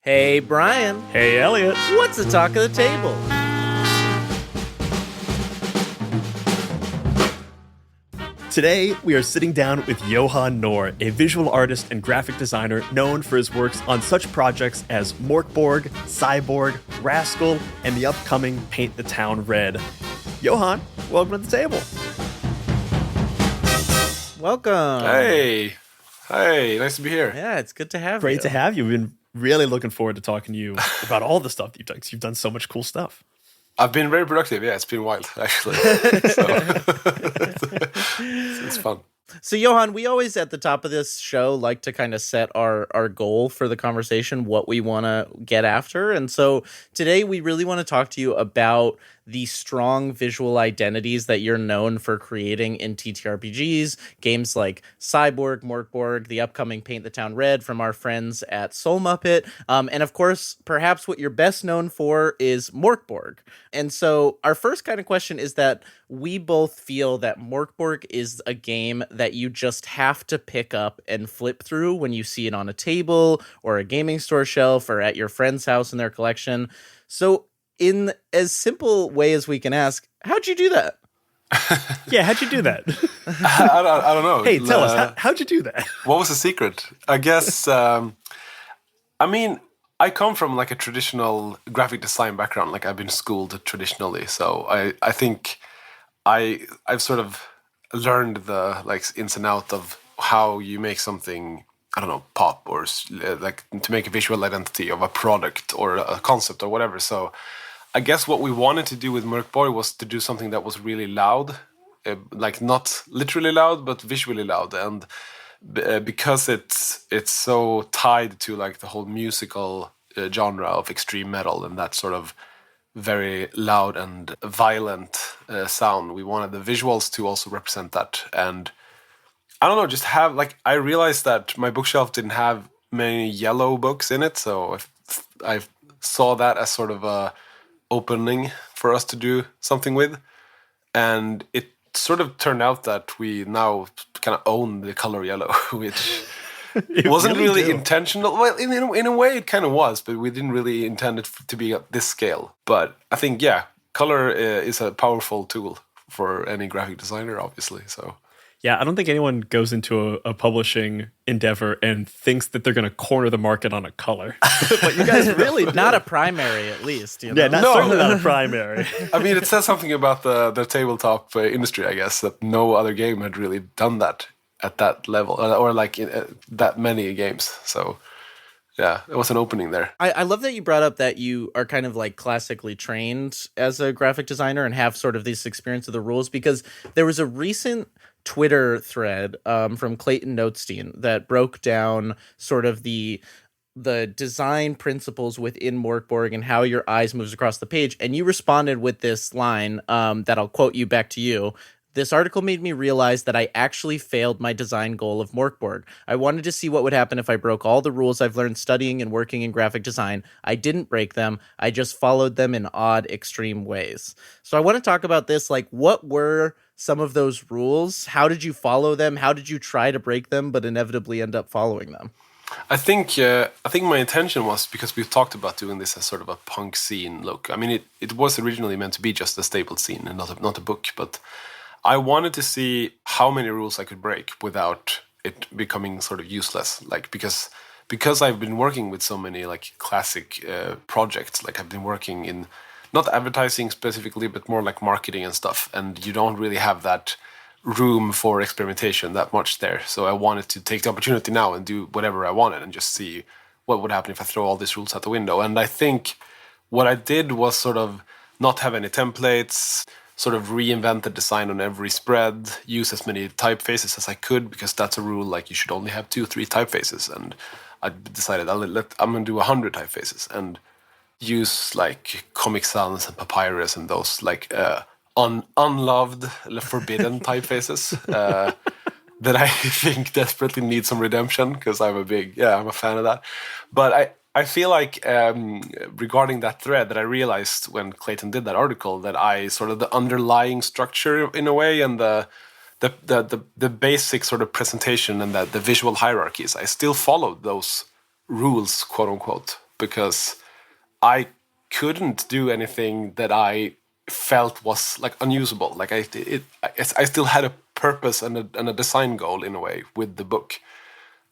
Hey, Brian. Hey, Elliot. What's the talk of the table? Today, we are sitting down with Johan Nohr, a visual artist and graphic designer known for his works on such projects as MÖRK BORG, Cyborg, Rascal, and the upcoming Paint the Town Red. Johan, welcome to the table. Welcome. Hey, nice to be here. Yeah, it's good to have you. Great to have you. We've been really looking forward to talking to you about all the stuff that you've done, 'cause you've done so much cool stuff. I've been very productive. Yeah, it's been wild, actually. It's fun. So, Johan, we always at the top of this show like to kind of set our goal for the conversation, what we want to get after. And so today we really want to talk to you about the strong visual identities that you're known for creating in TTRPGs, games like Cyborg, MÖRK BORG, the upcoming Paint the Town Red from our friends at Soul Muppet, and of course, perhaps what you're best known for is MÖRK BORG. And so our first kind of question is that we both feel that MÖRK BORG is a game that you just have to pick up and flip through when you see it on a table or a gaming store shelf or at your friend's house in their collection. So in as simple way as we can ask, how'd you do that? Yeah, how'd you do that? I don't know. Hey, tell us, how'd you do that? What was the secret? I guess, I come from like a traditional graphic design background. Like I've been schooled traditionally. So I think I've sort of learned the like ins and outs of how you make something, I don't know, pop or like to make a visual identity of a product or a concept or whatever. So I guess what we wanted to do with MÖRK BORG was to do something that was really loud, like not literally loud, but visually loud. And because it's so tied to like the whole musical genre of extreme metal and that sort of very loud and violent sound, we wanted the visuals to also represent that. And I don't know, just have like, I realized that my bookshelf didn't have many yellow books in it, so I saw that as sort of a opening for us to do something with. And it sort of turned out that we now kind of own the color yellow, which wasn't really intentional. Well, in a way it kind of was, but we didn't really intend it to be at this scale. But I think, yeah, color is a powerful tool for any graphic designer, obviously, so... Yeah, I don't think anyone goes into a publishing endeavor and thinks that they're going to corner the market on a color. But you guys really not a primary, at least. You know? Yeah, certainly not a primary. I mean, it says something about the tabletop industry, I guess, that no other game had really done that at that level, or like that many games. So, yeah, it was an opening there. I love that you brought up that you are kind of like classically trained as a graphic designer and have sort of this experience of the rules, because there was a recent Twitter thread from Clayton Notestein that broke down sort of the design principles within MÖRK BORG and how your eyes moves across the page. And you responded with this line that I'll quote you back to you. This article made me realize that I actually failed my design goal of MÖRK BORG. I wanted to see what would happen if I broke all the rules I've learned studying and working in graphic design. I didn't break them. I just followed them in odd, extreme ways. So I want to talk about this. Like, what were some of those rules? How did you follow them? How did you try to break them, but inevitably end up following them? I think my intention was, because we've talked about doing this as sort of a punk scene look. I mean, it was originally meant to be just a staple scene and not a book, but I wanted to see how many rules I could break without it becoming sort of useless. Like, because I've been working with so many like classic projects, like I've been working in not advertising specifically, but more like marketing and stuff. And you don't really have that room for experimentation that much there. So I wanted to take the opportunity now and do whatever I wanted and just see what would happen if I throw all these rules out the window. And I think what I did was sort of not have any templates, sort of reinvent the design on every spread, use as many typefaces as I could, because that's a rule, like you should only have 2-3 typefaces. And I decided I'm going to do 100 typefaces and use like Comic Sans and Papyrus and those like unloved, forbidden typefaces that I think desperately need some redemption, because I'm a fan of that. But I feel like regarding that thread, that I realized when Clayton did that article that I sort of the underlying structure in a way and the basic sort of presentation and the visual hierarchies, I still followed those rules, quote unquote. because I couldn't do anything that I felt was like unusable. Like I still had a purpose and a design goal in a way with the book.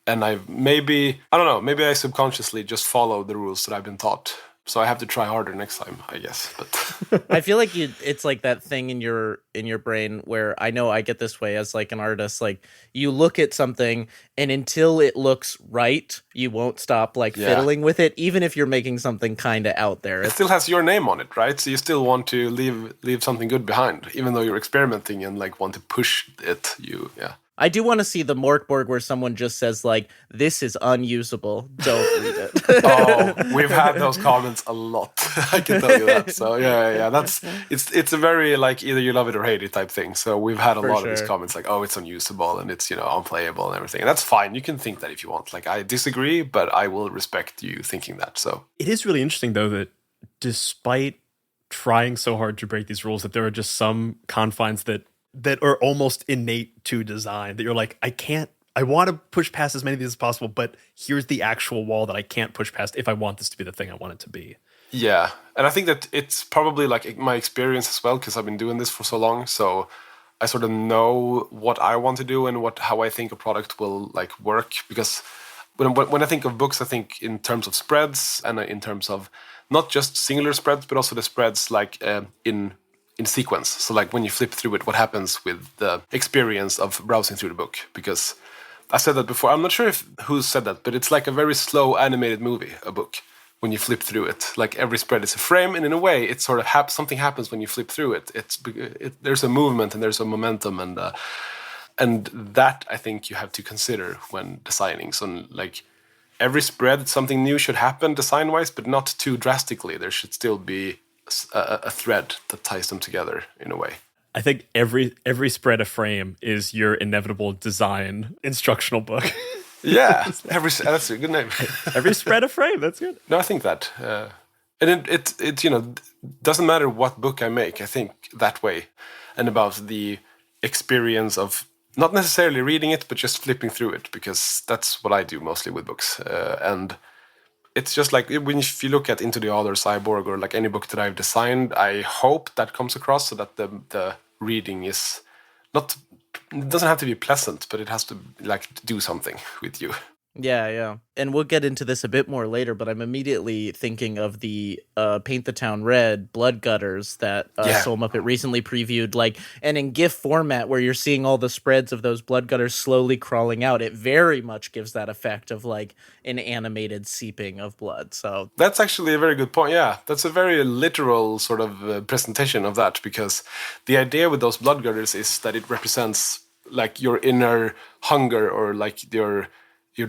And I don't know, maybe I subconsciously just follow the rules that I've been taught. So I have to try harder next time, I guess. But I feel like it's like that thing in your brain where I know I get this way as like an artist, like you look at something and until it looks right, you won't stop like fiddling with it, even if you're making something kind of out there. It still has your name on it, right? So you still want to leave something good behind, even though you're experimenting and like want to push it. I do want to see the MÖRK BORG where someone just says like, "This is unusable. Don't read it." Oh, we've had those comments a lot. I can tell you that. So yeah. It's a very like either you love it or hate it type thing. So we've had a lot of these comments like, "Oh, it's unusable and it's unplayable and everything." And that's fine. You can think that if you want. Like I disagree, but I will respect you thinking that. So it is really interesting though that despite trying so hard to break these rules, that there are just some confines that are almost innate to design that you're like, I want to push past as many of these as possible, but here's the actual wall that I can't push past if I want this to be the thing I want it to be. Yeah. And I think that it's probably like my experience as well, because I've been doing this for so long. So I sort of know what I want to do and how I think a product will like work. Because when I think of books, I think in terms of spreads and in terms of not just singular spreads, but also the spreads like in sequence. So like when you flip through it, what happens with the experience of browsing through the book? Because I said that before. I'm not sure who said that, but it's like a very slow animated movie, a book, when you flip through it. Like every spread is a frame, and in a way, it's sort of something happens when you flip through it. There's a movement and there's a momentum, and that I think you have to consider when designing. So like every spread, something new should happen design-wise, but not too drastically. There should still be a thread that ties them together in a way. I think every spread a frame is your inevitable design instructional book. Yeah, that's a good name. Every spread a frame, that's good. No, I think that, and it doesn't matter what book I make. I think that way, and about the experience of not necessarily reading it, but just flipping through it, because that's what I do mostly with books, and. It's just like if you look at Into the Other, Cyborg, or like any book that I've designed, I hope that comes across so that the reading is not. It doesn't have to be pleasant, but it has to like do something with you. Yeah. And we'll get into this a bit more later, but I'm immediately thinking of the Paint the Town Red blood gutters that Soul Muppet recently previewed, like, and in GIF format where you're seeing all the spreads of those blood gutters slowly crawling out. It very much gives that effect of like an animated seeping of blood. So that's actually a very good point. Yeah, that's a very literal sort of presentation of that, because the idea with those blood gutters is that it represents like your inner hunger or like your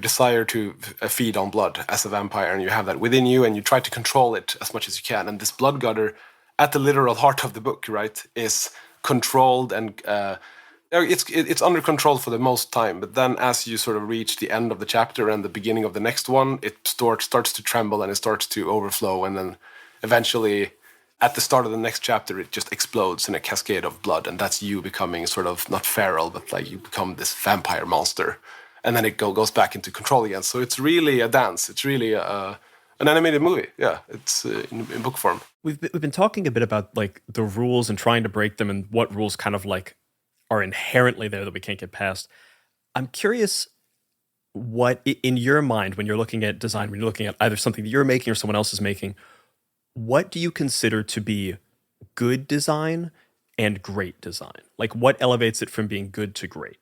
desire to feed on blood as a vampire, and you have that within you, and you try to control it as much as you can. And this blood gutter, at the literal heart of the book, right, is controlled and it's under control for the most time. But then, as you sort of reach the end of the chapter and the beginning of the next one, it starts to tremble and it starts to overflow, and then eventually, at the start of the next chapter, it just explodes in a cascade of blood, and that's you becoming sort of not feral, but like you become this vampire monster. And then it goes back into control again. So it's really a dance. It's really an animated movie. Yeah, it's in book form. We've been talking a bit about like the rules and trying to break them, and what rules kind of like are inherently there that we can't get past. I'm curious, what in your mind when you're looking at design, when you're looking at either something that you're making or someone else is making, what do you consider to be good design and great design? Like what elevates it from being good to great?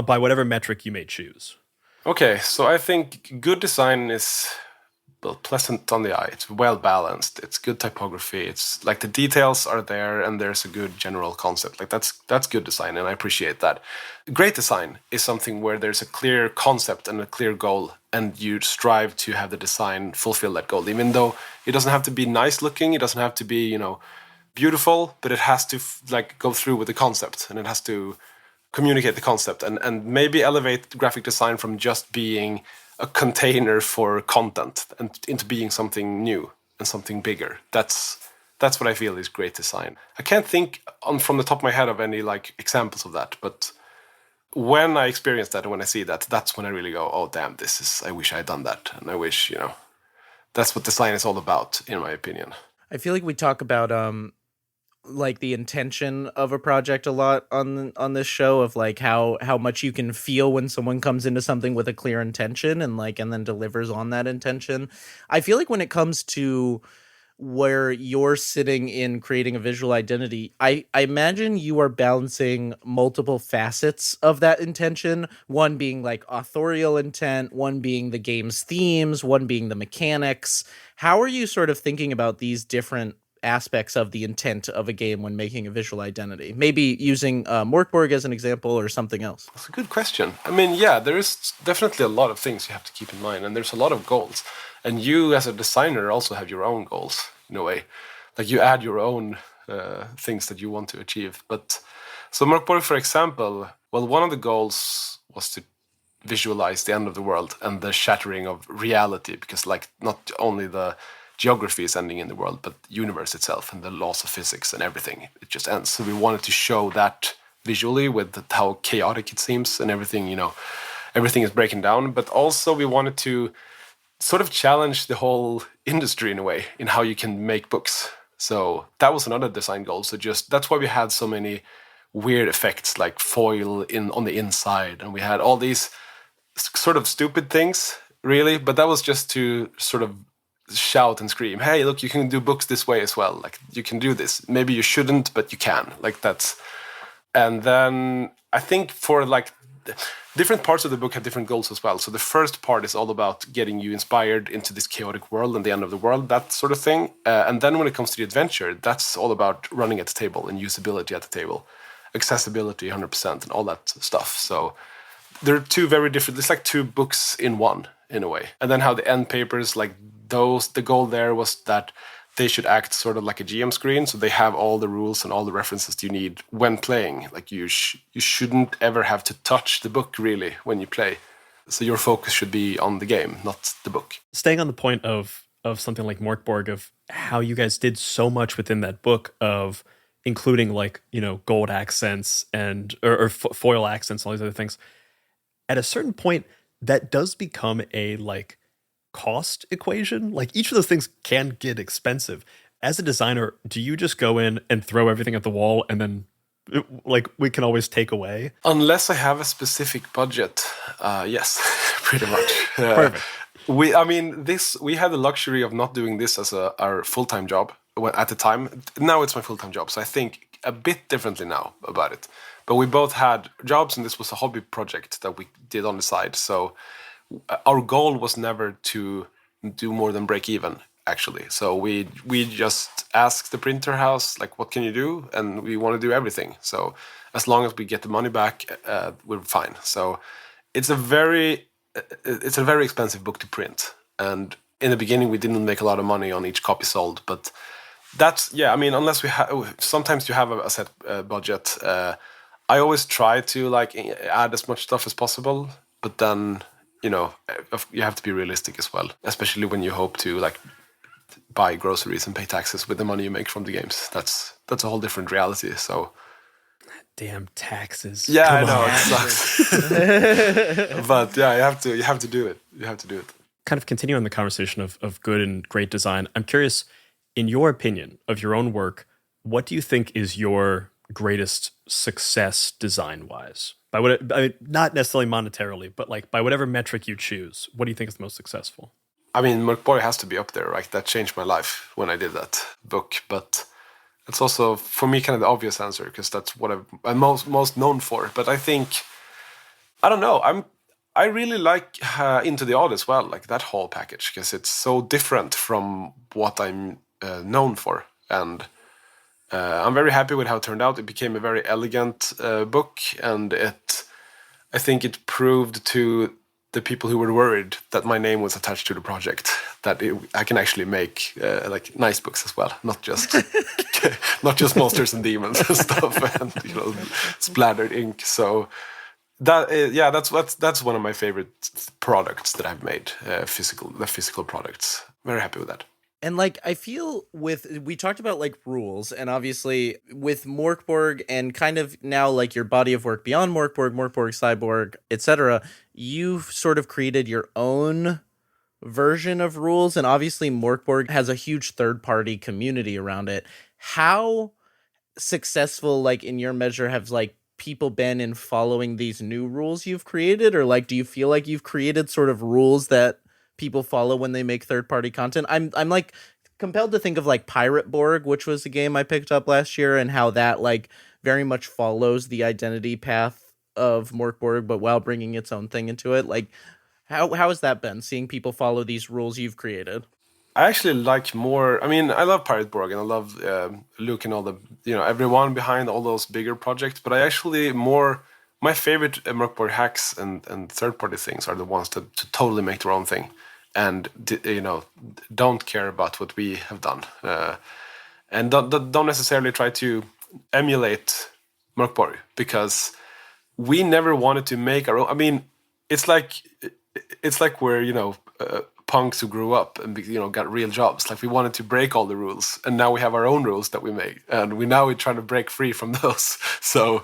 By whatever metric you may choose. Okay, so I think good design is pleasant on the eye. It's well balanced. It's good typography. It's like the details are there, and there's a good general concept. Like that's good design, and I appreciate that. Great design is something where there's a clear concept and a clear goal, and you strive to have the design fulfill that goal. Even though it doesn't have to be nice looking, it doesn't have to be beautiful, but it has to like go through with the concept, and it has to communicate the concept and maybe elevate graphic design from just being a container for content and into being something new and something bigger. That's what I feel is great design. I can't think from the top of my head of any like examples of that, but when I experience that and when I see that, that's when I really go, oh damn, I wish I had done that, and I wish that's what design is all about, in my opinion. I feel like we talk about like the intention of a project a lot on this show, of like how much you can feel when someone comes into something with a clear intention and then delivers on that intention. I feel like when it comes to where you're sitting in creating a visual identity, I imagine you are balancing multiple facets of that intention, one being like authorial intent, one being the game's themes, one being the mechanics. How are you sort of thinking about these different aspects of the intent of a game when making a visual identity? Maybe using MÖRK BORG as an example or something else. That's a good question. I mean, yeah, there is definitely a lot of things you have to keep in mind, and there's a lot of goals. And you, as a designer, also have your own goals in a way. Like you add your own things that you want to achieve. But so MÖRK BORG, for example, well, one of the goals was to visualize the end of the world and the shattering of reality, because like not only the geography is ending in the world, but the universe itself and the laws of physics and everything, it just ends. So we wanted to show that visually with how chaotic it seems and everything, you know, everything is breaking down. But also we wanted to sort of challenge the whole industry in a way in how you can make books. So that was another design goal. So just that's why we had so many weird effects like foil on the inside, and we had all these sort of stupid things really, but that was just to sort of shout and scream, hey, look, you can do books this way as well. Like you can do this. Maybe you shouldn't, but you can. Like that's. And then I think for like different parts of the book have different goals as well. So the first part is all about getting you inspired into this chaotic world and the end of the world, that sort of thing. And then when it comes to the adventure, that's all about running at the table and usability at the table, accessibility 100% and all that stuff. So there are two very different, it's like two books in one in a way. And then how the end papers, like those, the goal there was that they should act sort of like a GM screen, so they have all the rules and all the references you need when playing. Like you shouldn't ever have to touch the book really when you play. So your focus should be on the game, not the book. Staying on the point of something like MÖRK BORG, of how you guys did so much within that book of including like, you know, gold accents and or foil accents, all these other things. At a certain point, that does become a like cost equation. Like each of those things can get expensive. As a designer, do you just go in and throw everything at the wall and then like we can always take away? Unless I have a specific budget, yes, pretty much. Perfect. We had the luxury of not doing this as our full-time job at the time. Now it's my full-time job, so I think a bit differently now about it. But we both had jobs, and this was a hobby project that we did on the side. So our goal was never to do more than break even, actually. So we just asked the printer house, like, what can you do? And we want to do everything. So as long as we get the money back, we're fine. So it's a very expensive book to print. And in the beginning, we didn't make a lot of money on each copy sold. But that's, yeah, I mean, unless we have, sometimes you have a set budget. I always try to like add as much stuff as possible, but then, you know, you have to be realistic as well, especially when you hope to like buy groceries and pay taxes with the money you make from the games. That's a whole different reality. So, damn taxes. Yeah, Come I know on. it sucks, but yeah, you have to do it. You have to do it. Kind of continue on the conversation of good and great design. I'm curious, in your opinion of your own work, what do you think is your greatest success design-wise? By what I mean, not necessarily monetarily, but like by whatever metric you choose, what do you think is the most successful? I mean, MÖRK BORG has to be up there, right? That changed my life when I did that book. But it's also, for me, kind of the obvious answer, because that's what I'm most known for. But I think, I don't know, I really like Into the Odd as well, like that whole package, because it's so different from what I'm known for. And I'm very happy with how it turned out. It became a very elegant book, and I think it proved to the people who were worried that my name was attached to the project that I can actually make like nice books as well, not just monsters and demons and stuff, and you know, splattered ink. So that's one of my favorite products that I've made. The physical products. Very happy with that. And like, I feel we talked about like rules, and obviously with MÖRK BORG and kind of now like your body of work beyond MÖRK BORG, Cyborg, etc., you've sort of created your own version of rules, and obviously Morkborg has a huge third-party community around it. How successful, like in your measure, have like people been in following these new rules you've created, or like do you feel like you've created sort of rules that people follow when they make third-party content? I'm like compelled to think of like Pirate Borg, which was a game I picked up last year, and how that like very much follows the identity path of Morkborg, but while bringing its own thing into it. Like, how has that been, seeing people follow these rules you've created? I actually like more. I mean, I love Pirate Borg and I love Luke and all the everyone behind all those bigger projects. But I actually more my favorite MÖRK BORG hacks and third party things are the ones to totally make their own thing, and don't care about what we have done, and don't necessarily try to emulate MÖRK BORG, because we never wanted to make our own. I mean, it's like we're punks who grew up and got real jobs. Like, we wanted to break all the rules, and now we have our own rules that we make, and we're trying to break free from those. So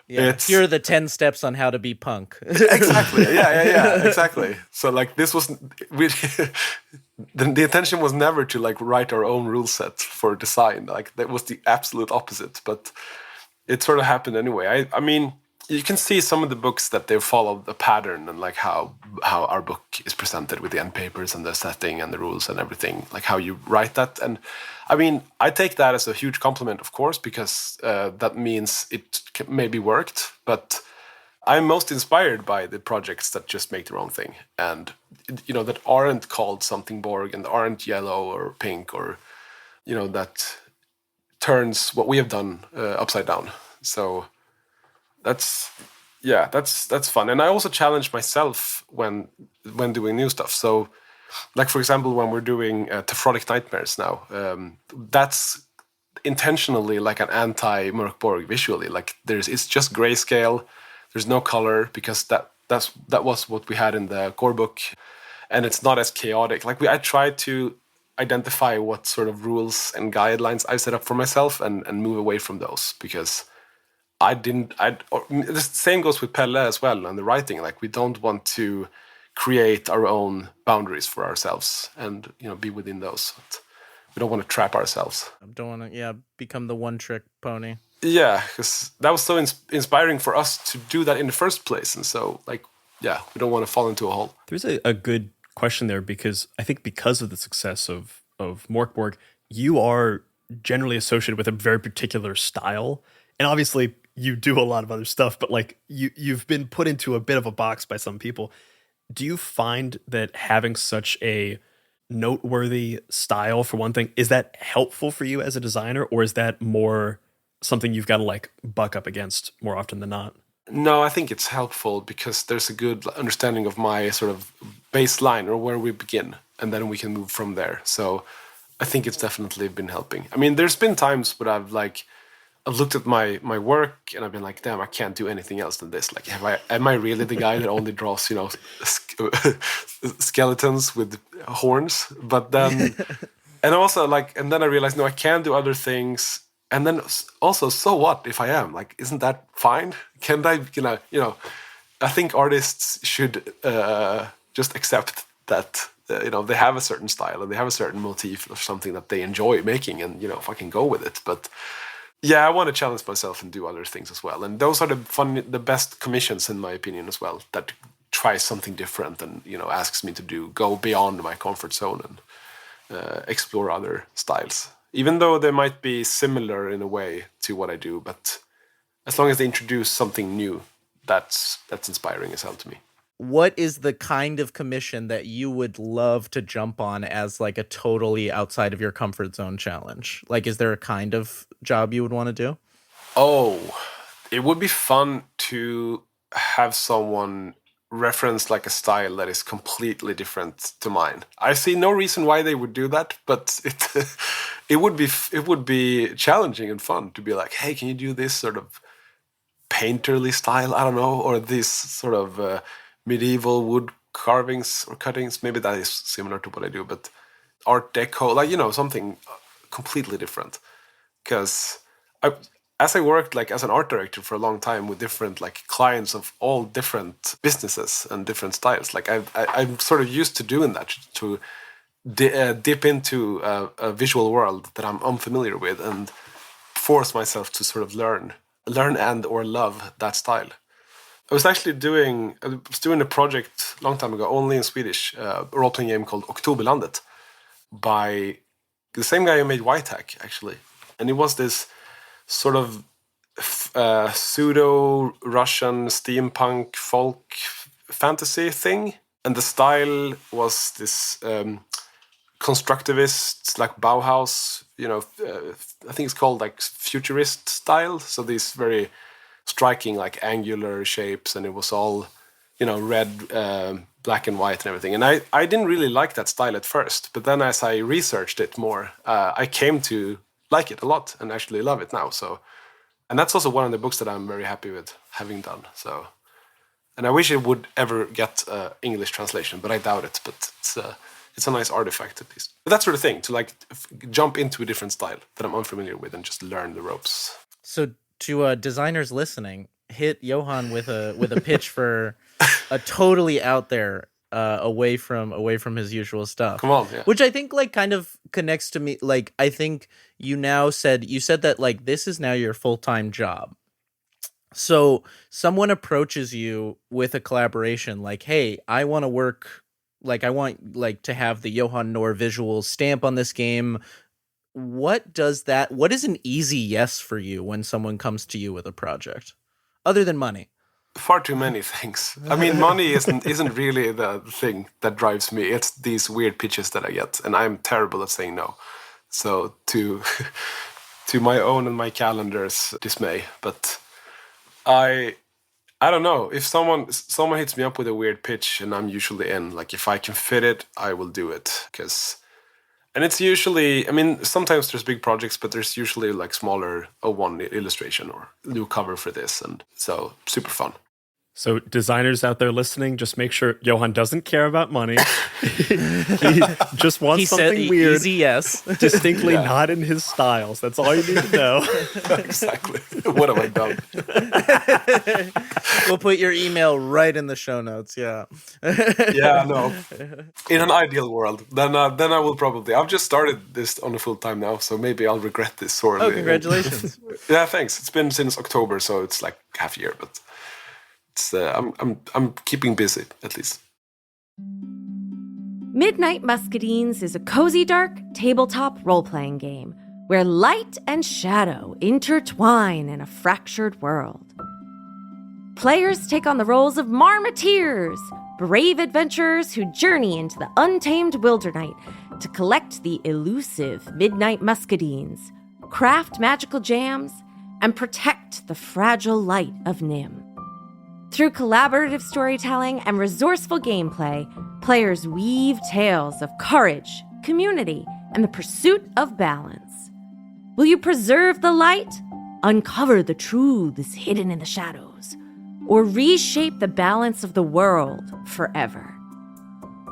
here are the 10 steps on how to be punk. Exactly. Yeah, exactly. So like, this was the intention was never to like write our own rule set for design. Like, that was the absolute opposite, but it sort of happened anyway. I mean, you can see some of the books that they follow the pattern, and like how our book is presented with the end papers and the setting and the rules and everything, like how you write that. And I mean, I take that as a huge compliment, of course, because that means it maybe worked. But I'm most inspired by the projects that just make their own thing, and that aren't called something Borg and aren't yellow or pink, or that turns what we have done upside down. So that's fun. And I also challenge myself when doing new stuff. So, like, for example, when we're doing Tephrotic Nightmares now, that's intentionally like an anti-MÖRK BORG visually. Like, it's just grayscale. There's no color, because that was what we had in the core book, and it's not as chaotic. Like, I tried to identify what sort of rules and guidelines I set up for myself and move away from those, because the same goes with Pelle as well, and the writing. Like, we don't want to create our own boundaries for ourselves and be within those. We don't want to trap ourselves. I don't want to become the one trick pony. Yeah, because that was so inspiring for us to do that in the first place. And so, like, yeah, we don't want to fall into a hole. There's a good question there, because I think because of the success of MÖRK BORG, you are generally associated with a very particular style. And obviously you do a lot of other stuff, but like you've been put into a bit of a box by some people. Do you find that having such a noteworthy style, for one thing, is that helpful for you as a designer, or is that more something you've got to like buck up against more often than not? No, I think it's helpful, because there's a good understanding of my sort of baseline, or where we begin, and then we can move from there. So I think it's definitely been helping. I mean, there's been times where I've looked at my work and I've been like, damn, I can't do anything else than this. Like, am I really the guy that only draws, skeletons with horns? But then, and also and then I realized, no, I can do other things. And then also, so what if I am? Like, isn't that fine? Can I, I think artists should just accept that, they have a certain style and they have a certain motif or something that they enjoy making, and, fucking go with it. But yeah, I want to challenge myself and do other things as well. And those are the best commissions, in my opinion, as well, that try something different and, asks me to go beyond my comfort zone and explore other styles. Even though they might be similar in a way to what I do, but as long as they introduce something new, that's inspiring as hell to me. What is the kind of commission that you would love to jump on as like a totally outside of your comfort zone challenge? Like, is there a kind of job you would want to do? Oh, it would be fun to have someone reference like a style that is completely different to mine. I see no reason why they would do that, but it would be challenging and fun to be like, hey, can you do this sort of painterly style? I don't know, or this sort of medieval wood carvings or cuttings. Maybe that is similar to what I do, but Art Deco, like, something completely different. Because as I worked like as an art director for a long time with different like clients of all different businesses and different styles, like I'm sort of used to doing that, to dip into a visual world that I'm unfamiliar with and force myself to sort of learn and or love that style. I was doing a project a long time ago, only in Swedish, a role-playing game called Oktoberlandet by the same guy who made White Hack, actually. And it was this sort of pseudo-Russian steampunk folk fantasy thing. And the style was this constructivist, like Bauhaus, I think it's called like futurist style. So these very striking like angular shapes, and it was all red, black and white and everything. And I didn't really like that style at first, but then as I researched it more, I came to like it a lot and actually love it now. So, and that's also one of the books that I'm very happy with having done. So, and I wish it would ever get English translation, but I doubt it. But it's a nice artifact at least. But that sort of thing, to like jump into a different style that I'm unfamiliar with and just learn the ropes. So to designers listening, hit Johan with a pitch for a totally out there, away from his usual stuff. Come on, yeah. Which I think like kind of connects to me. Like I think you said that like this is now your full-time job. So someone approaches you with a collaboration, like, hey, I want to work. Like, I want like to have the Johan Nohr visual stamp on this game. What is an easy yes for you when someone comes to you with a project, other than money? Far too many things. I mean, money isn't really the thing that drives me. It's these weird pitches that I get, and I'm terrible at saying no. So to my own and my calendar's dismay, but I don't know. If someone hits me up with a weird pitch, and I'm usually in, like if I can fit it, I will do it. And it's usually, I mean, sometimes there's big projects, but there's usually like smaller, one illustration or new cover for this. And so super fun. So designers out there listening, just make sure Johan doesn't care about money. He just wants something weird. Easy yes. Distinctly not in his styles. That's all you need to know. Exactly. What have I done? We'll put your email right in the show notes. Yeah. Yeah, no. In an ideal world, then I will probably. I've just started this on a full time now, so maybe I'll regret this sorely. Oh, congratulations. Yeah, thanks. It's been since October, so it's like half a year, but. I'm keeping busy, at least. Midnight Muscadines is a cozy, dark tabletop role-playing game where light and shadow intertwine in a fractured world. Players take on the roles of marmoteers, brave adventurers who journey into the untamed wilderness to collect the elusive Midnight Muscadines, craft magical jams, and protect the fragile light of Nim. Through collaborative storytelling and resourceful gameplay, players weave tales of courage, community, and the pursuit of balance. Will you preserve the light, uncover the truths hidden in the shadows, or reshape the balance of the world forever?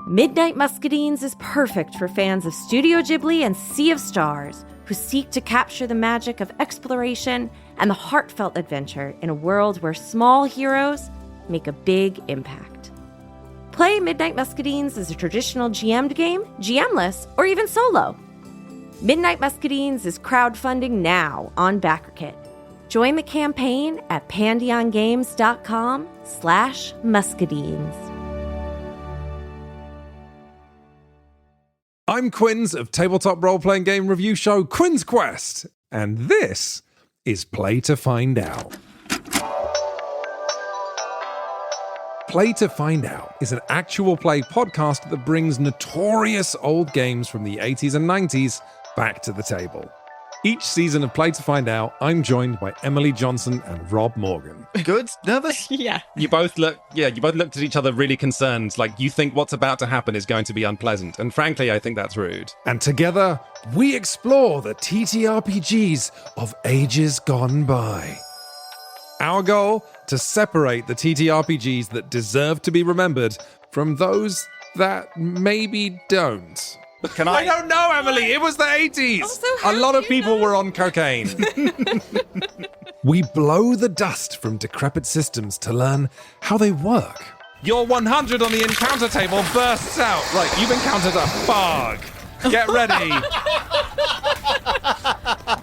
Midnight Muscadines is perfect for fans of Studio Ghibli and Sea of Stars, who seek to capture the magic of exploration and the heartfelt adventure in a world where small heroes make a big impact. Play Midnight Muscadines as a traditional GM'd game, GMless, or even solo. Midnight Muscadines is crowdfunding now on BackerKit. Join the campaign at pandeongames.com/muscadines. I'm Quinns of tabletop role-playing game review show Quinn's Quest, and this is Play to Find Out. Play to Find Out is an actual play podcast that brings notorious old games from the 80s and 90s back to the table. Each season of Play to Find Out, I'm joined by Emily Johnson and Rob Morgan. Good? Nervous? Yeah. You both looked at each other really concerned, like you think what's about to happen is going to be unpleasant. And frankly, I think that's rude. And together, we explore the TTRPGs of ages gone by. Our goal? To separate the TTRPGs that deserve to be remembered from those that maybe don't. I don't know, Emily. It was the 80s. Also, a lot of people were on cocaine. We blow the dust from decrepit systems to learn how they work. Your 100 on the encounter table bursts out. Right, you've encountered a bug. Get ready.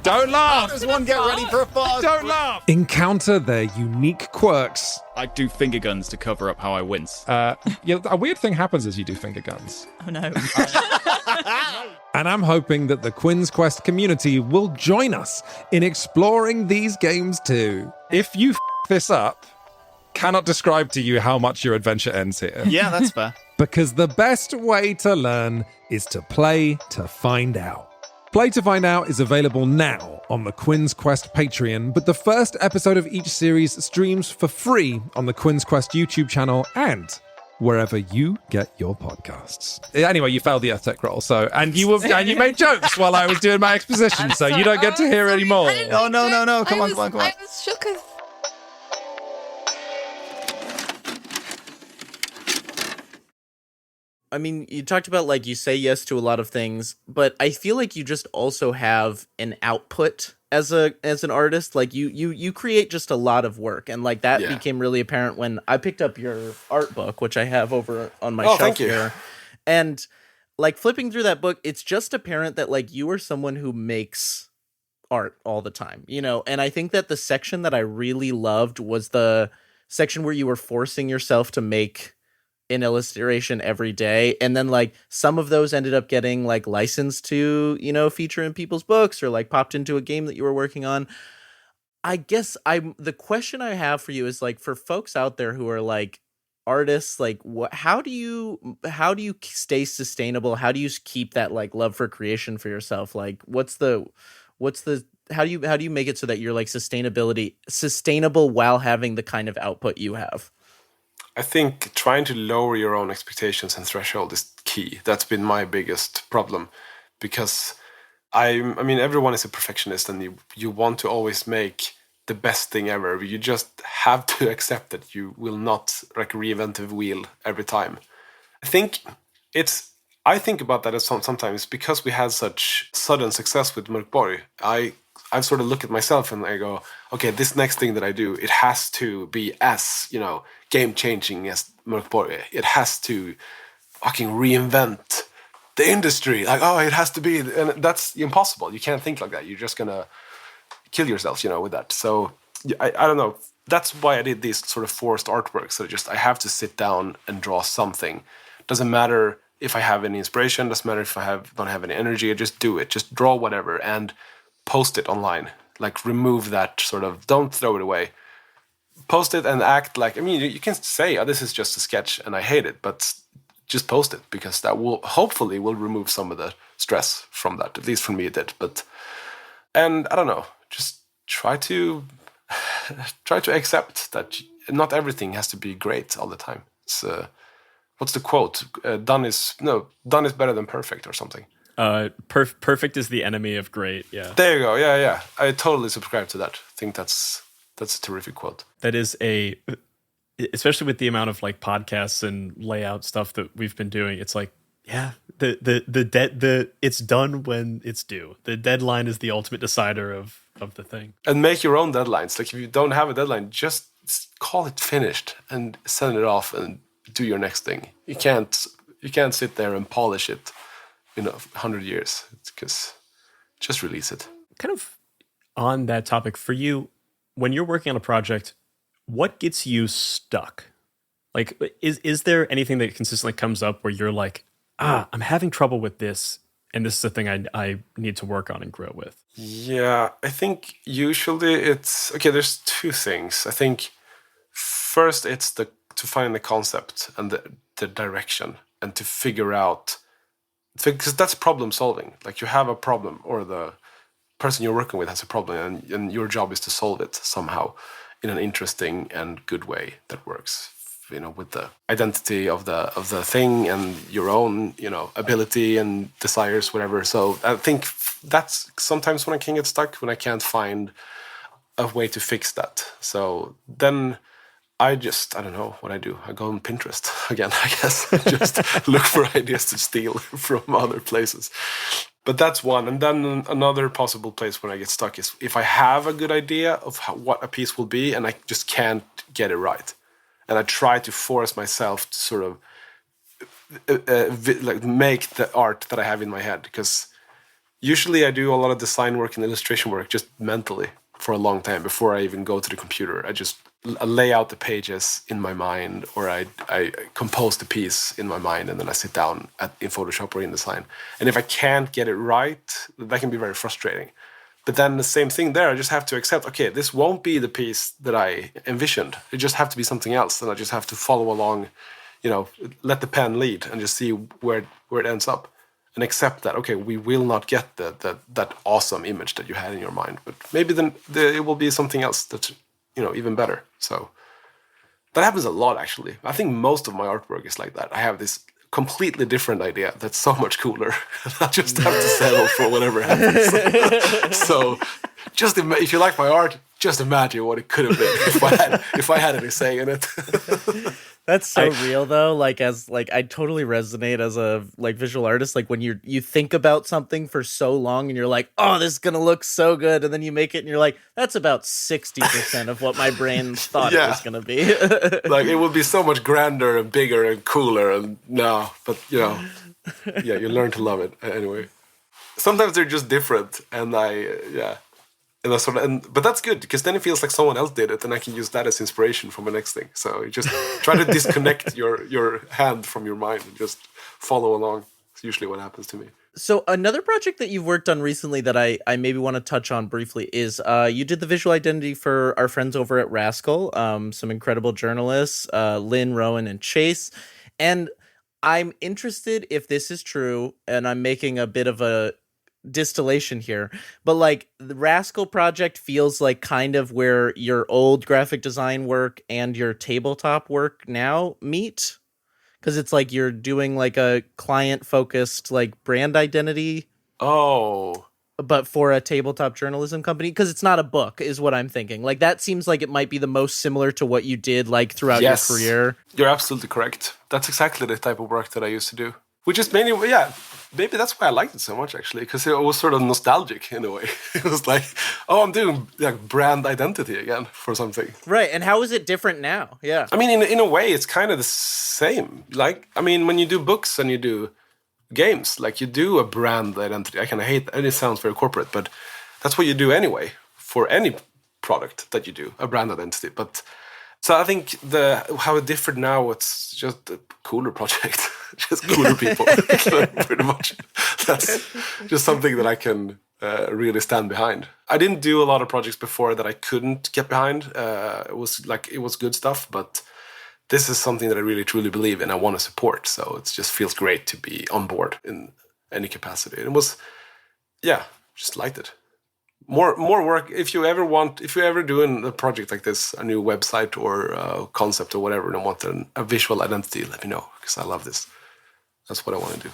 Don't laugh. Does one get ready for a fog? Don't laugh. Encounter their unique quirks. I do finger guns to cover up how I wince. A weird thing happens as you do finger guns. Oh no. And I'm hoping that the Quinn's Quest community will join us in exploring these games too. If you this up, cannot describe to you how much your adventure ends here. Yeah, that's fair. Because the best way to learn is to play to find out. Play to Find Out is available now on the Quinn's Quest Patreon, but the first episode of each series streams for free on the Quinn's Quest YouTube channel and wherever you get your podcasts. Anyway, you failed the Earth roll, and you made jokes while I was doing my exposition, so you don't get to hear any more. Oh, no. Come on. I was shook as... I mean, you talked about, like, you say yes to a lot of things, but I feel like you just also have an output as an artist. Like, you create just a lot of work, and, like, that became really apparent when I picked up your art book, which I have over on my shelf here. And, like, flipping through that book, it's just apparent that, like, you are someone who makes art all the time, you know? And I think that the section that I really loved was the section where you were forcing yourself to make an illustration every day, and then, like, some of those ended up getting, like, licensed to, you know, feature in people's books or, like, popped into a game that you were working on. I guess the question I have for you is, like, for folks out there who are, like, artists, like, how do you stay sustainable? How do you keep that, like, love for creation for yourself? Like, how do you make it so that you're, like, sustainable while having the kind of output you have? I think trying to lower your own expectations and threshold is key. That's been my biggest problem, because I mean, everyone is a perfectionist, and you want to always make the best thing ever. You just have to accept that you will not, like, reinvent the wheel every time. I think about that as sometimes because we had such sudden success with MÖRK BORG. I sort of look at myself and I go, okay, this next thing that I do, it has to be as, you know, game-changing as MÖRK BORG. It has to fucking reinvent the industry. Like, oh, it has to be, and that's impossible. You can't think like that. You're just gonna kill yourself, you know, with that. So I don't know. That's why I did these sort of forced artworks. So I have to sit down and draw something. Doesn't matter if I have any inspiration. Doesn't matter if I don't have any energy. I just do it. Just draw whatever and post it online. Like, remove that sort of, don't throw it away. Post it and act like, I mean, you can say, oh, this is just a sketch and I hate it, but just post it, because that will hopefully remove some of the stress from that. At least for me it did. And I don't know, just try to accept that not everything has to be great all the time. It's what's the quote? Done is better than perfect, or something. Perfect is the enemy of great. Yeah. There you go. Yeah. I totally subscribe to that. I think that's a terrific quote. That is especially with the amount of, like, podcasts and layout stuff that we've been doing. It's like, yeah, it's done when it's due. The deadline is the ultimate decider of the thing. And make your own deadlines. Like, if you don't have a deadline, just call it finished and send it off and do your next thing. You can't sit there and polish it, 100 years. It's because just release it. Kind of on that topic, for you, when you're working on a project, what gets you stuck? Like, is there anything that consistently comes up where you're like, I'm having trouble with this, and this is the thing I need to work on and grow with? Yeah, I think usually it's... Okay, there's two things. I think first it's to find the concept and the direction, and to figure out... Because that's problem solving. Like, you have a problem, or the person you're working with has a problem, and your job is to solve it somehow in an interesting and good way that works, with the identity of the thing and your own, ability and desires, whatever. So I think that's sometimes when I can get stuck, when I can't find a way to fix that. So then I don't know what I do. I go on Pinterest again, I guess. Just look for ideas to steal from other places. But that's one. And then another possible place when I get stuck is if I have a good idea of what a piece will be and I just can't get it right. And I try to force myself to sort of like make the art that I have in my head. Because usually I do a lot of design work and illustration work just mentally for a long time before I even go to the computer. I just lay out the pages in my mind, or I compose the piece in my mind, and then I sit down in Photoshop or InDesign. And if I can't get it right, that can be very frustrating. But then the same thing there, I just have to accept, okay, this won't be the piece that I envisioned. It just have to be something else, and I just have to follow along, let the pen lead and just see where it ends up. And accept that, okay, we will not get that awesome image that you had in your mind, but maybe then it will be something else that's even better. So that happens a lot, actually. I think most of my artwork is like that. I have this completely different idea that's so much cooler. I just have to settle for whatever happens. So just if you like my art, just imagine what it could have been if I had any say in it. That's so real though. I totally resonate as a visual artist. Like when you think about something for so long and you're like, oh, this is gonna look so good, and then you make it and you're like, that's about 60% of what my brain thought it was gonna be. Like it would be so much grander and bigger and cooler, and but you learn to love it anyway. Sometimes they're just different, and and that's but that's good because then it feels like someone else did it, and I can use that as inspiration for my next thing. So you just try to disconnect your hand from your mind and just follow along. It's usually what happens to me. So another project that you've worked on recently that I maybe want to touch on briefly is you did the visual identity for our friends over at Rascal, some incredible journalists, Lynn, Rowan, and Chase. And I'm interested if this is true, and I'm making a bit of a distillation here, but the Rascal project feels like kind of where your old graphic design work and your tabletop work now meet, because it's like you're doing a client focused brand identity but for a tabletop journalism company, because it's not a book is what I'm thinking. That seems like it might be the most similar to what you did throughout your career. You're absolutely correct. That's exactly the type of work that I used to do. Which is mainly, maybe that's why I liked it so much, actually, because it was sort of nostalgic in a way. It was like, oh, I'm doing brand identity again for something. Right, and how is it different now? Yeah. I mean, in a way, it's kind of the same. When you do books and you do games, you do a brand identity. I kind of hate that, and it sounds very corporate, but that's what you do anyway for any product that you do, a brand identity. But so I think how it differed now, it's just a cooler project. Just cooler people, pretty much. That's just something that I can really stand behind. I didn't do a lot of projects before that I couldn't get behind. It was good stuff, but this is something that I really truly believe in. I want to support, so it just feels great to be on board in any capacity. And it was, just liked it. More work. If you're ever doing a project like this, a new website or a concept or whatever, and want a visual identity, let me know, because I love this. That's what I want to do.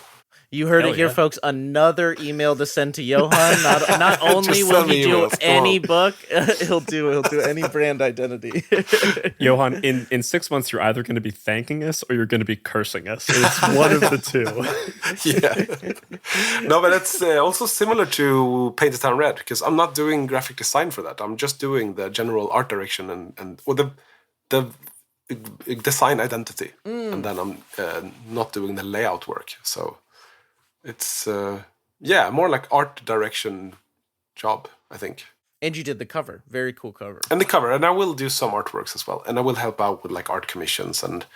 You heard it here, folks. Another email to send to Johan. Not only will he do any book, he'll do any brand identity. Johan, in 6 months, you're either going to be thanking us or you're going to be cursing us. It's one of the two. Yeah. No, but it's also similar to Paint the Town Red, because I'm not doing graphic design for that. I'm just doing the general art direction or the design identity, and then I'm not doing the layout work. So it's more like art direction job, I think. And you did the cover. Very cool cover. And the cover, and I will do some artworks as well, and I will help out with art commissions, and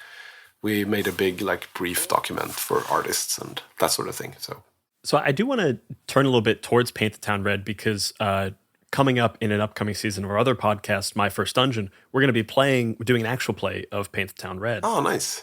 we made a big brief document for artists and that sort of thing. So I do want to turn a little bit towards Paint the Town Red, because coming up in an upcoming season of our other podcast, My First Dungeon, we're going to be doing an actual play of Paint the Town Red. Oh, nice.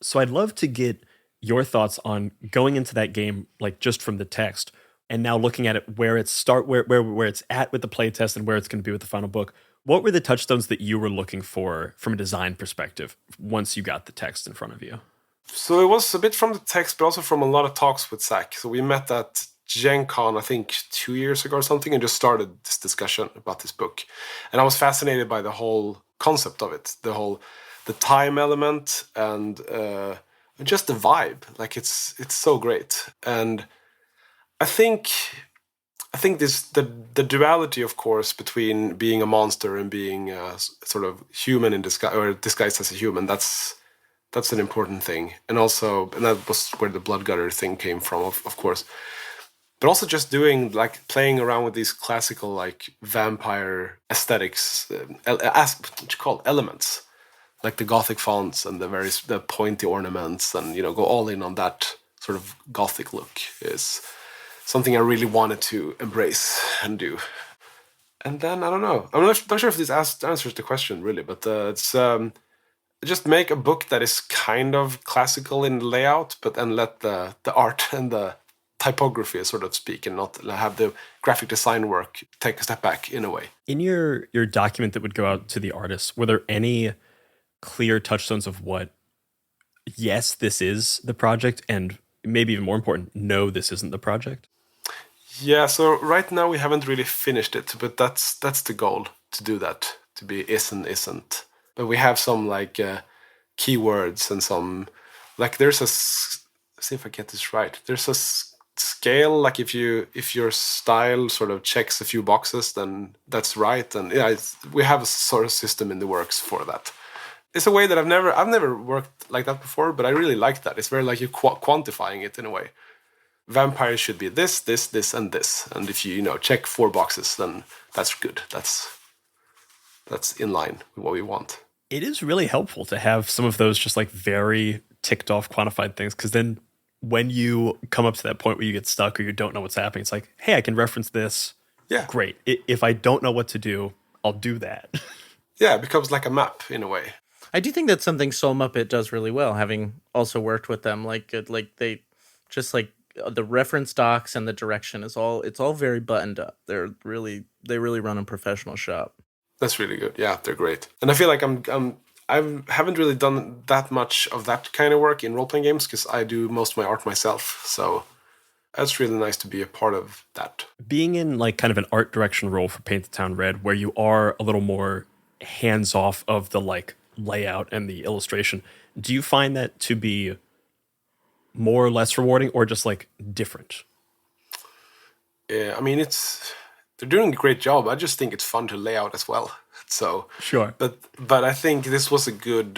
So I'd love to get your thoughts on going into that game, just from the text, and now looking at it where it's where it's at with the playtest and where it's going to be with the final book. What were the touchstones that you were looking for from a design perspective once you got the text in front of you? So it was a bit from the text, but also from a lot of talks with Zach. So we met at Gen Con, I think 2 years ago or something, and just started this discussion about this book. And I was fascinated by the whole concept of it, the time element, and just the vibe. Like it's so great. And I think this the duality, of course, between being a monster and being sort of human in disguise, or disguised as a human. That's an important thing, and that was where the blood gutter thing came from, of course. But also just playing around with these classical like vampire aesthetics, what you call elements, like the Gothic fonts and the pointy ornaments, and go all in on that sort of Gothic look is something I really wanted to embrace and do. And then I don't know, I'm not sure if this answers the question really, but it's just make a book that is kind of classical in layout, but then let the art and the typography sort of speak, and not have the graphic design work take a step back in a way. In your document that would go out to the artists, were there any clear touchstones of what, yes, this is the project, and maybe even more important, no, this isn't the project? Yeah, so right now we haven't really finished it, but that's the goal, to do that, to be is and isn't. But we have some like keywords and some like there's see if I get this right. There's a scale, like if your style sort of checks a few boxes, then that's right. And yeah, we have a sort of system in the works for that. It's a way that I've never worked like that before, but I really like that. It's very like you're quantifying it in a way. Vampires should be this, and this, and if you check 4 boxes, then that's good. That's in line with what we want. It is really helpful to have some of those just like very ticked off quantified things, because then when you come up to that point where you get stuck or you don't know what's happening, it's like, hey, I can reference this. Yeah. Great. If I don't know what to do, I'll do that. Yeah, it becomes like a map in a way. I do think that's something Soul Muppet does really well, having also worked with them. Like they just like the reference docs and the direction it's all very buttoned up. They really run a professional shop. That's really good. Yeah, they're great. And I feel like I haven't really done that much of that kind of work in role-playing games, because I do most of my art myself. So that's really nice to be a part of that. Being in like kind of an art direction role for Paint the Town Red, where you are a little more hands off of the like layout and the illustration, do you find that to be more or less rewarding, or just like different? Yeah, I mean, they're doing a great job. I just think it's fun to lay out as well. So Sure. but I think this was a good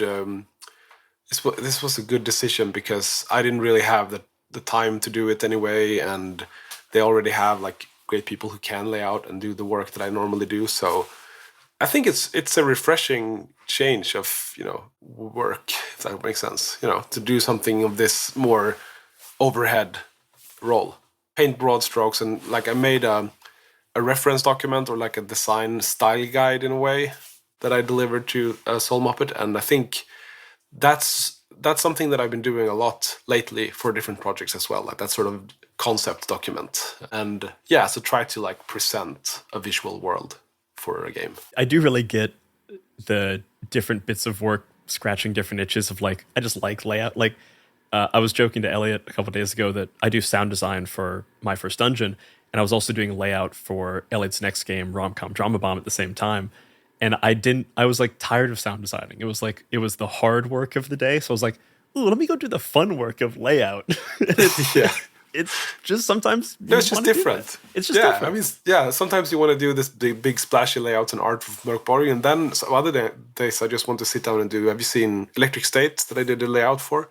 this was a good decision, because I didn't really have the time to do it anyway, and they already have like great people who can lay out and do the work that I normally do. So I think it's a refreshing change of work, if that makes sense. To do something of this more overhead role, paint broad strokes, and like I made a reference document, or like a design style guide in a way, that I delivered to Soul Muppet, and I think that's something that I've been doing a lot lately for different projects as well, like that sort of concept document, and yeah, so try to like present a visual world for a game. I do really get the different bits of work scratching different itches of like, I just like layout. Like I was joking to Elliot a couple of days ago that I do sound design for my first dungeon, and I was also doing layout for Elliot's next game, Rom-Com Drama Bomb, at the same time. And I was like tired of sound designing. It was the hard work of the day. So I was like, ooh, let me go do the fun work of layout. Yeah. It's just sometimes it's just different. It's just different. I mean, sometimes you want to do this big splashy layouts and art of MÖRK BORG, and then some other days I just want to sit down and do. Have you seen Electric State that I did the layout for?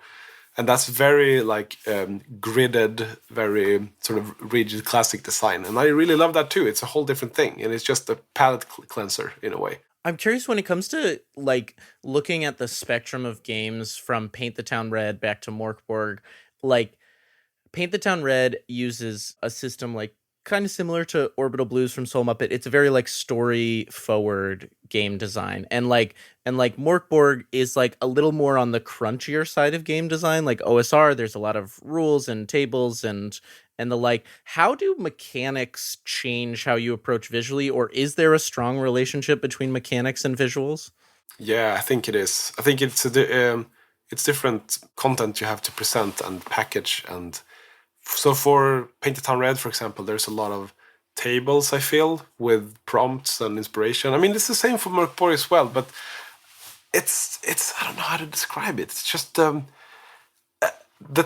And that's very like gridded, very sort of rigid classic design, and I really love that too. It's a whole different thing, and it's just a palette cleanser in a way. I'm curious when it comes to like looking at the spectrum of games from Paint the Town Red back to MÖRK BORG, like Paint the Town Red uses a system like kind of similar to Orbital Blues from Soul Muppet. It's a very like story forward game design, and MÖRK BORG is like a little more on the crunchier side of game design. Like OSR, there's a lot of rules and tables and the like. How do mechanics change how you approach visually, or is there a strong relationship between mechanics and visuals? Yeah, I think it is. I think it's different content you have to present and package, and So for Painted Town Red, for example, there's a lot of tables, I feel, with prompts and inspiration. I mean, it's the same for MÖRK BORG as well, but it's I don't know how to describe it. It's just the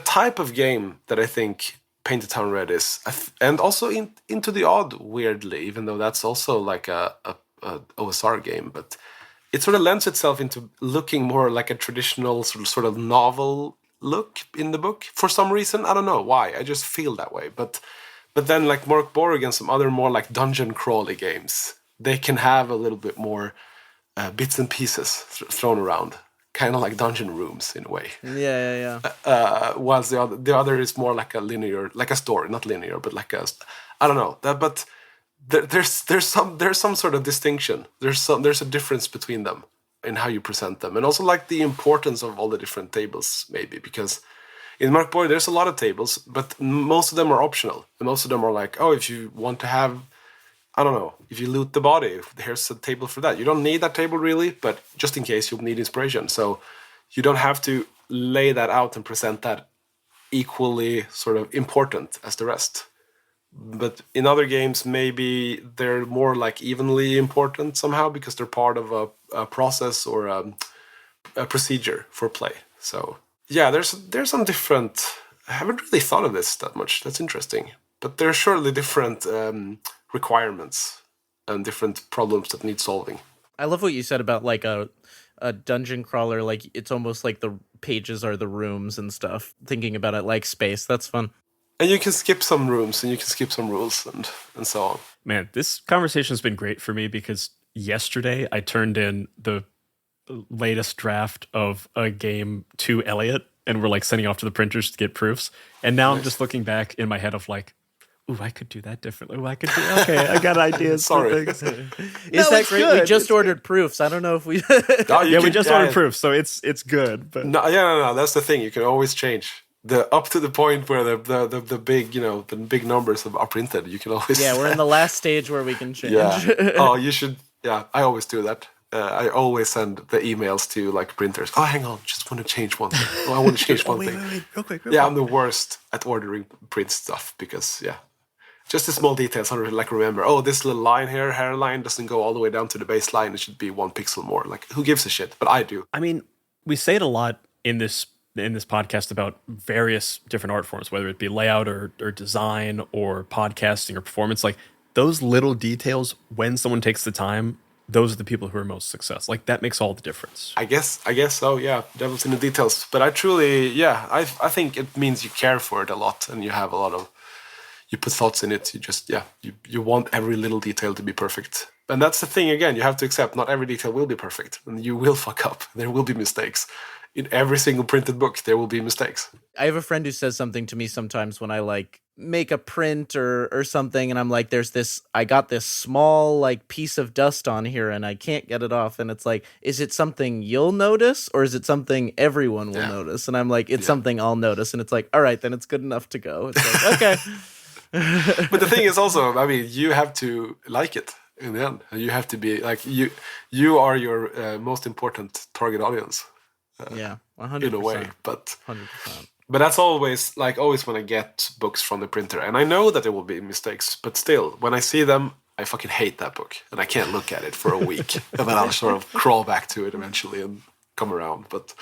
type of game that I think Painted Town Red is, and also Into the Odd, weirdly, even though that's also like a OSR game, but it sort of lends itself into looking more like a traditional sort of novel look in the book for some reason. I don't know why. I just feel that way. But then like MÖRK BORG and some other more like dungeon crawly games, they can have a little bit more bits and pieces thrown around, kind of like dungeon rooms in a way. Yeah. Whilst the other is more like a linear, like a story, not linear, but like I don't know. But there's some sort of distinction. There's a difference between them in how you present them, and also like the importance of all the different tables, maybe, because in MÖRK BORG there's a lot of tables, but most of them are optional, and most of them are like, oh, if you want to have, I don't know, if you loot the body, here's a table for that. You don't need that table really, but just in case you'll need inspiration, so you don't have to lay that out and present that equally sort of important as the rest. But in other games, maybe they're more like evenly important somehow because they're part of a process or a procedure for play. So yeah, there's some different. I haven't really thought of this that much. That's interesting. But there are surely different requirements and different problems that need solving. I love what you said about like a dungeon crawler. Like it's almost like the pages are the rooms and stuff. Thinking about it like space. That's fun. And you can skip some rooms and you can skip some rules and so on. Man, this conversation has been great for me because yesterday I turned in the latest draft of a game to Elliot, and we're like sending it off to the printers to get proofs. And now I'm just looking back in my head of like, ooh, I could do that differently. Ooh, I could do, okay, I got ideas. Sorry. Is that great? Good. We just ordered proofs. I don't know if we... We just ordered proofs, so it's good. But No, that's the thing. You can always change. Up to the point where the big, the big numbers are printed. You can always... Yeah, we're in the last stage where we can change. Yeah. Oh, you should... Yeah, I always do that. I always send the emails to like printers. Oh, hang on, just want to change one thing. Oh, I want to change one thing. Wait, real quick. I'm the worst at ordering print stuff because, just the small details. I don't really like remember. Oh, this little line here, hairline doesn't go all the way down to the baseline. It should be 1 pixel more. Like, who gives a shit? But I do. I mean, we say it a lot in this podcast about various different art forms, whether it be layout or design or podcasting or performance. Like those little details, when someone takes the time, those are the people who are most successful. Like that makes all the difference. I guess so. Yeah, devil's in the details. But I truly, I think it means you care for it a lot, and you have a lot of, you put thoughts in it. You just, you want every little detail to be perfect. And that's the thing. Again, you have to accept not every detail will be perfect, and you will fuck up. There will be mistakes. In every single printed book, there will be mistakes. I have a friend who says something to me sometimes when I like make a print or something, and I'm like, I got this small like piece of dust on here and I can't get it off. And it's like, is it something you'll notice or is it something everyone will notice? And I'm like, it's something I'll notice. And it's like, all right, then it's good enough to go. It's like, okay. But the thing is also, I mean, you have to like it in the end. You have to be like, you are your most important target audience. 100%. In a way, but 100%. But that's always when I get books from the printer, and I know that there will be mistakes, but still, when I see them, I fucking hate that book, and I can't look at it for a week, and then I'll sort of crawl back to it eventually and come around. But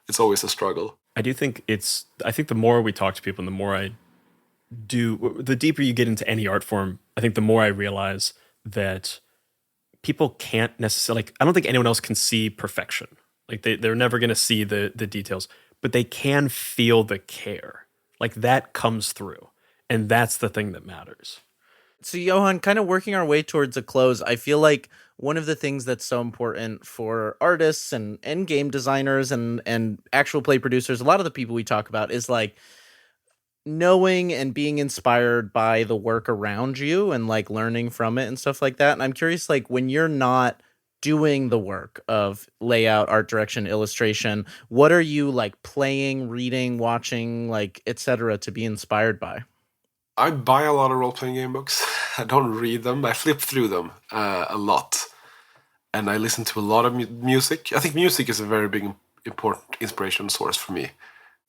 it's always a struggle. I think the more we talk to people, and the more I do, the deeper you get into any art form, I think the more I realize that people can't necessarily. I don't think anyone else can see perfection. Like they're never going to see the details, but they can feel the care. Like that comes through, and that's the thing that matters. So Johan, kind of working our way towards a close, I feel like one of the things that's so important for artists and game designers and actual play producers, a lot of the people we talk about, is like knowing and being inspired by the work around you and like learning from it and stuff like that. And I'm curious, like when you're not doing the work of layout, art direction, illustration, what are you like playing, reading, watching, like etc. to be inspired by? I buy a lot of role-playing game books. I don't read them. I flip through them a lot, and I listen to a lot of music. I think music is a very big, important inspiration source for me.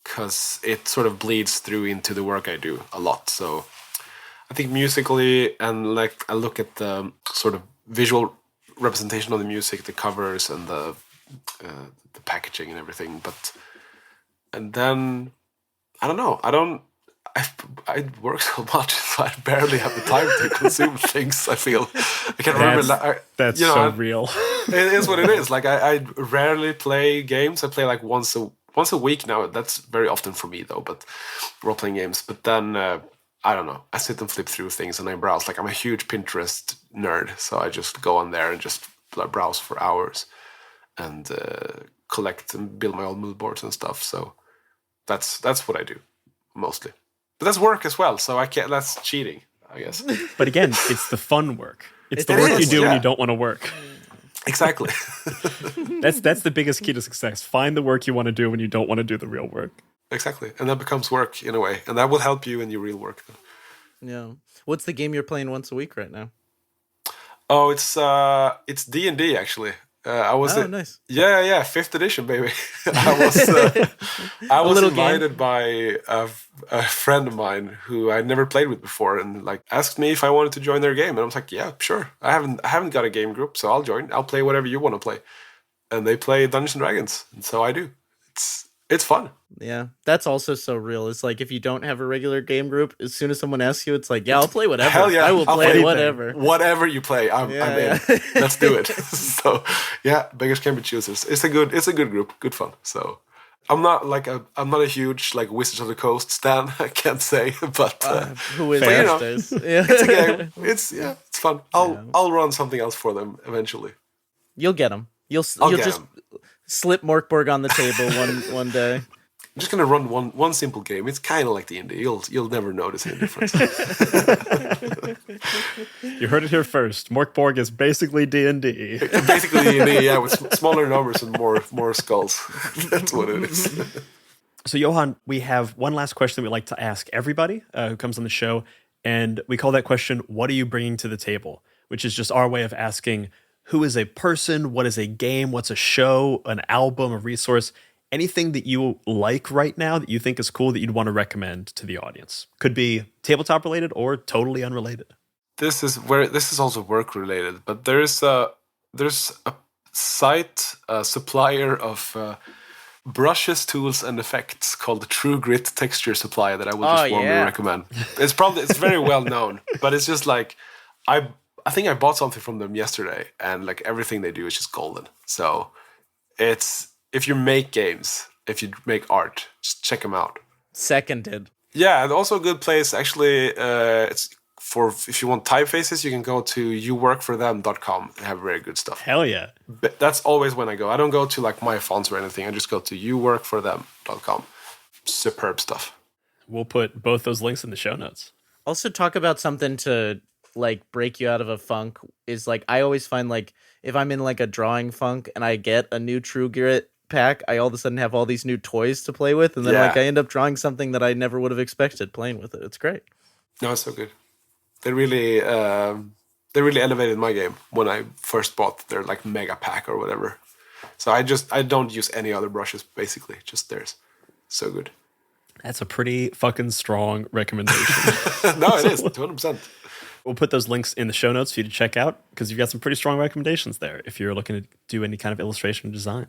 because it sort of bleeds through into the work I do a lot. So I think musically, and like I look at the sort of visual representation of the music, the covers and the packaging and everything. And then I don't know. I work so much, so I barely have the time to consume things. I feel I can't remember. That's so real. It is what it is. Like I rarely play games. I play like once a week now. That's very often for me though. But role playing games. But then I don't know. I sit and flip through things and I browse. Like I'm a huge Pinterest nerd, so I just go on there and just browse for hours and collect and build my own mood boards and stuff. So that's what I do mostly. But that's work as well, so I can't. That's cheating, I guess. But again, it's the fun work. It's the work you do when you don't want to work. Exactly. That's the biggest key to success. Find the work you want to do when you don't want to do the real work. Exactly, and that becomes work in a way, and that will help you in your real work. Yeah. What's the game you're playing once a week right now? Oh, it's D&D actually. I was nice. Yeah, 5th edition, baby. I was invited by a friend of mine who I never played with before, and like asked me if I wanted to join their game, and I was like, yeah, sure. I haven't got a game group, so I'll join. I'll play whatever you want to play, and they play Dungeons and Dragons, and so I do. It's fun. Yeah, that's also so real. It's like if you don't have a regular game group, as soon as someone asks you, it's like, yeah, I'll play whatever. Hell yeah, I will I'll play play whatever. Whatever you play, I'm in. Let's do it. So yeah, beggars can't be choosers. It's a good group, good fun. So I'm not a huge like Wizards of the Coast stan. I can't say, but who is but, these days? it's a game. It's fun. I'll run something else for them eventually. You'll get them. You'll just slip MÖRK BORG on the table one day. I'm just gonna run one simple game. It's kind of like D&D. You'll never notice any difference. You heard it here first. MÖRK BORG is basically D&D. Basically D&D, yeah, with smaller numbers and more skulls. That's what it is. So Johan, we have one last question that we like to ask everybody who comes on the show, and we call that question, "What are you bringing to the table?" Which is just our way of asking, who is a person, what is a game, what's a show, an album, a resource, anything that you like right now that you think is cool that you'd want to recommend to the audience. Could be tabletop related or totally unrelated. This is also work related, but there's a site, a supplier of brushes, tools, and effects called the True Grit Texture Supply that I would just warmly recommend. It's very well known, but it's just like I think I bought something from them yesterday, and like everything they do is just golden. So it's, if you make games, if you make art, just check them out. Seconded. Yeah, and also a good place actually. It's for if you want typefaces, you can go to youworkforthem.com. They have very good stuff. Hell yeah! But that's always when I go. I don't go to like my fonts or anything. I just go to youworkforthem.com. Superb stuff. We'll put both those links in the show notes. Also, talk about something to like break you out of a funk. Is like I always find like if I'm in like a drawing funk and I get a new True Grit pack, I all of a sudden have all these new toys to play with, and then like I end up drawing something that I never would have expected playing with it. It's great. No, it's so good. They really elevated my game when I first bought their like mega pack or whatever. So I don't use any other brushes, basically, just theirs. So good. That's a pretty fucking strong recommendation. No, it is 200%. We'll put those links in the show notes for you to check out, because you've got some pretty strong recommendations there if you're looking to do any kind of illustration or design.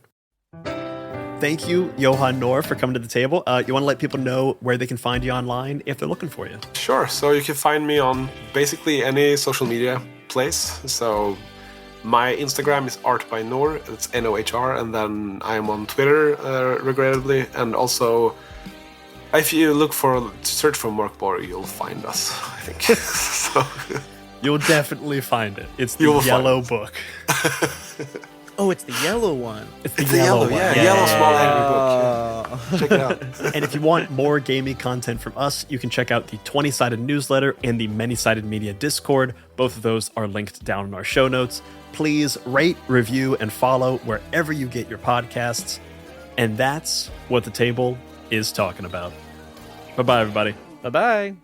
Thank you, Johan Nohr, for coming to the table. You want to let people know where they can find you online if they're looking for you? Sure. So you can find me on basically any social media place. So my Instagram is art_by_nohr. It's Nohr. And then I'm on Twitter, regrettably. And also, if you search for MÖRK BORG, you'll find us, I think. So you'll definitely find it. It's the yellow book. Oh, it's the yellow one. It's the yellow one. Yeah, yellow small angry book. Yeah. Check it out. And if you want more gamey content from us, you can check out the 20-sided newsletter and the Many-Sided Media Discord. Both of those are linked down in our show notes. Please rate, review, and follow wherever you get your podcasts. And that's what the table is talking about. Bye-bye, everybody. Bye-bye.